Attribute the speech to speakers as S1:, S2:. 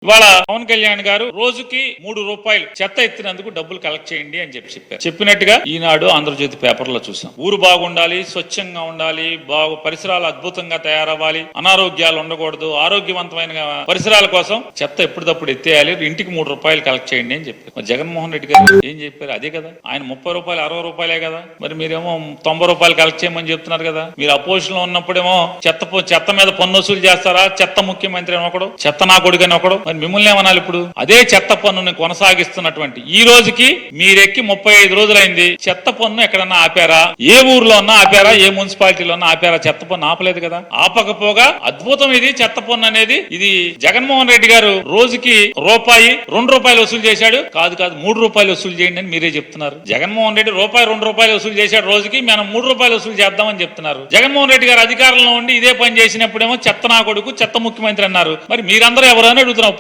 S1: ఇవాళ పవన్ కళ్యాణ్ గారు రోజుకి ₹3 చెత్త ఎత్తినందుకు డబ్బులు కలెక్ట్ చేయండి అని చెప్పారు. చెప్పినట్టుగా ఈనాడు ఆంధ్రజ్యోతి పేపర్లో చూసాం. ఊరు బాగుండాలి, స్వచ్ఛంగా ఉండాలి, పరిసరాలు అద్భుతంగా తయారవ్వాలి, అనారోగ్యాలు ఉండకూడదు, ఆరోగ్యవంతమైన పరిసరాల కోసం చెత్త ఎప్పటికప్పుడు ఎత్తేయాలి, ఇంటికి ₹3 కలెక్ట్ చేయండి అని చెప్పారు. జగన్మోహన్ రెడ్డి గారు ఏం చెప్పారు? అదే కదా, ఆయన ₹30 ₹60 కదా, మరి మీరేమో ₹90 కలెక్ట్ చేయమని చెప్తున్నారు కదా. మీరు అపోజిషన్ లో ఉన్నప్పుడేమో చెత్త మీద పన్ను వసూలు చేస్తారా, చెత్త ముఖ్యమంత్రి అని ఒకడు, చెత్త నా కొడుకు అని ఒకడు, మరి మిమ్మల్ని ఏమనాలి? ఇప్పుడు అదే చెత్త పన్నుని కొనసాగిస్తున్నటువంటి ఈ రోజుకి మీరెక్కి 35 రోజులైంది. చెత్త పన్ను ఎక్కడన్నా ఆపారా? ఏ ఊర్లో ఉన్నా ఆపారా? ఏ మున్సిపాలిటీలో ఉన్నా ఆపారా? చెత్త పన్ను ఆపలేదు కదా. ఆపకపోగా అద్భుతం ఇది చెత్త పన్ను అనేది. ఇది జగన్మోహన్ రెడ్డి గారు రోజుకి ₹2 వసూలు చేశాడు. కాదు ₹3 వసూలు చేయండి అని మీరే చెప్తున్నారు. జగన్మోహన్ రెడ్డి ₹2 వసూలు చేశాడు రోజుకి, మనం ₹3 వసూలు చేద్దామని చెప్తున్నారు. జగన్మోహన్ రెడ్డి గారు అధికారంలో ఉండి ఇదే పని చేసినప్పుడేమో చెత్త నా కొడుకు, చెత్త ముఖ్యమంత్రి అన్నారు. మరి మీరందరూ ఎవరైనా అడుగుతున్నారు.